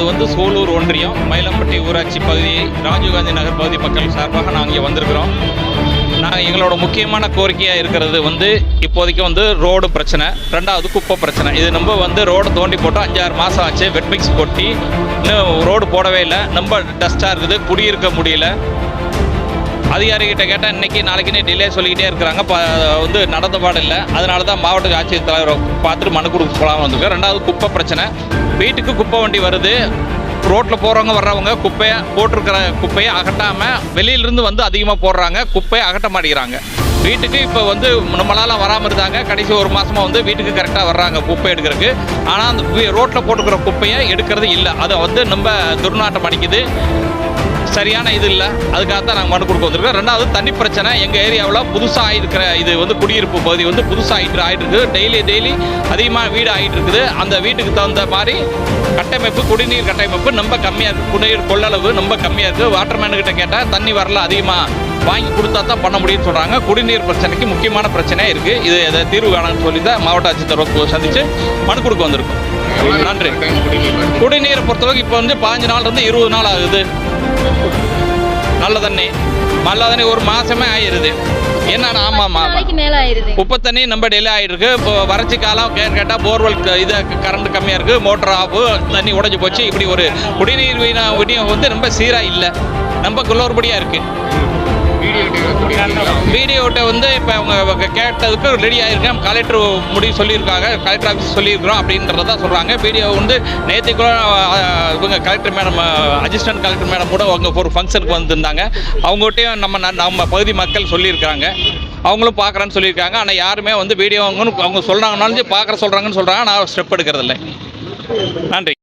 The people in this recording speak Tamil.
வந்து சூலூர் ஒன்றியம் மயிலம்பட்டி ஊராட்சி பகுதி ராஜீவ்காந்தி நகர் பகுதி மக்கள் சார்பாக நாங்கள் இங்கே வந்திருக்கிறோம். நாங்கள் எங்களோட முக்கியமான கோரிக்கையாக இருக்கிறது வந்து இப்போதைக்கு வந்து ரோடு பிரச்சனை, ரெண்டாவது குப்பை பிரச்சனை. இது நம்ம வந்து ரோடு தோண்டி போட்டு 5-6 மாதம் ஆச்சு. வெட் மிக்ஸ் கொட்டி இன்னும் ரோடு போடவே இல்லை. ரொம்ப டஸ்ட்டாக இருக்குது, குடியிருக்க முடியல. அதிகாரிகிட்ட கேட்டால் இன்றைக்கி நாளைக்குன்னு டிலே சொல்லிக்கிட்டே இருக்கிறாங்க. வந்து நடந்த பாடு இல்லை. அதனால தான் மாவட்ட ஆட்சியர் தலைவரை பார்த்துட்டு மனு கொடுக்க போகலாம்னு வந்திருக்கோம். ரெண்டாவது குப்பை பிரச்சனை. வீட்டுக்கு குப்பை வண்டி வருது. ரோட்டில் போகிறவங்க வர்றவங்க குப்பையை போட்டிருக்கிற குப்பையை அகட்டாமல் வெளியிலேருந்து வந்து அதிகமாக போடுறாங்க. குப்பையை அகட்ட மாட்டேங்கிறாங்க. வீட்டுக்கு இப்போ வந்து நம்மளால் வராமல் இருந்தாங்க. கடைசி 1 மாதமாக வந்து வீட்டுக்கு கரெக்டாக வர்றாங்க குப்பை எடுக்கிறதுக்கு. ஆனால் அந்த ரோட்டில் போட்டுக்கிற குப்பையை எடுக்கிறது இல்லை. அதை வந்து நம்ம துர்நாற்றம் அடிக்குது. சரியான இது இல்லை. அதுக்காக தான் நாங்கள் மனு கொடுக்க வந்திருக்கோம். ரெண்டாவது தண்ணி பிரச்சனை. எங்கள் ஏரியாவில் புதுசாக ஆகிருக்கிற இது வந்து குடியிருப்பு பகுதி வந்து புதுசாக ஆகிட்டு இருக்குது. டெய்லி அதிகமாக வீடு ஆகிட்டு இருக்குது. அந்த வீட்டுக்கு தகுந்த மாதிரி கட்டமைப்பு, குடிநீர் கட்டமைப்பு ரொம்ப கம்மியாக இருக்குது. குடிநீர் கொள்ளளவு ரொம்ப கம்மியாக இருக்குது. வாட்டர்மேனுக்கிட்ட கேட்டால் தண்ணி வரல, அதிகமாக வாங்கி கொடுத்தா தான் பண்ண முடியும்னு சொல்கிறாங்க. குடிநீர் பிரச்சனைக்கு முக்கியமான பிரச்சனையாக இருக்குது. இது எதை தீர்வு காணணும்னு சொல்லி தான் மாவட்ட ஆட்சித்தலைவர் சந்தித்து மனு கொடுக்க வந்திருக்கோம். நன்றி. குடிநீரை பொறுத்தளவுக்கு இப்போ வந்து 15 நாள்லேருந்து 20 நாள் ஆகுது. நல்ல தண்ணி 1 மாதமே ஆயிடுது. என்னன்னா ஆமாம்மா, உப்பு தண்ணி நம்ம டெய்லி ஆகிருக்கு. இப்போ வறட்சி காலம் கேட்டால் போர்வெல் இது கரண்ட் கம்மியாக இருக்குது, மோட்டர் ஆஃபு, தண்ணி உடஞ்சி போச்சு. இப்படி ஒரு குடிநீர் விநியோகம் வந்து ரொம்ப சீராக இல்லை, ரொம்ப குளறுபடியாக இருக்குது. வீடியோட்ட வந்து இப்போ அவங்க கேட்டதுக்கு ரெடி ஆகிருக்கேன். கலெக்டர் முடிவு சொல்லியிருக்காங்க, கலெக்டர் ஆஃபீஸ் சொல்லியிருக்கிறோம் அப்படின்றத சொல்கிறாங்க. வீடியோ வந்து நேற்றுக்குள்ள இவங்க collector madam, assistant collector madam கூட அவங்க ஒரு ஃபங்க்ஷனுக்கு வந்திருந்தாங்க. அவங்ககிட்டையும் நம்ம பகுதி மக்கள் சொல்லியிருக்காங்க. அவங்களும் பார்க்குறேன்னு சொல்லியிருக்காங்க. ஆனால் யாருமே வந்து வீடியோ அவங்க சொல்கிறாங்கன்னாலும் பார்க்குற சொல்கிறாங்கன்னு சொல்கிறாங்க. நான் ஸ்டெப் எடுக்கிறதில்லை. நன்றி.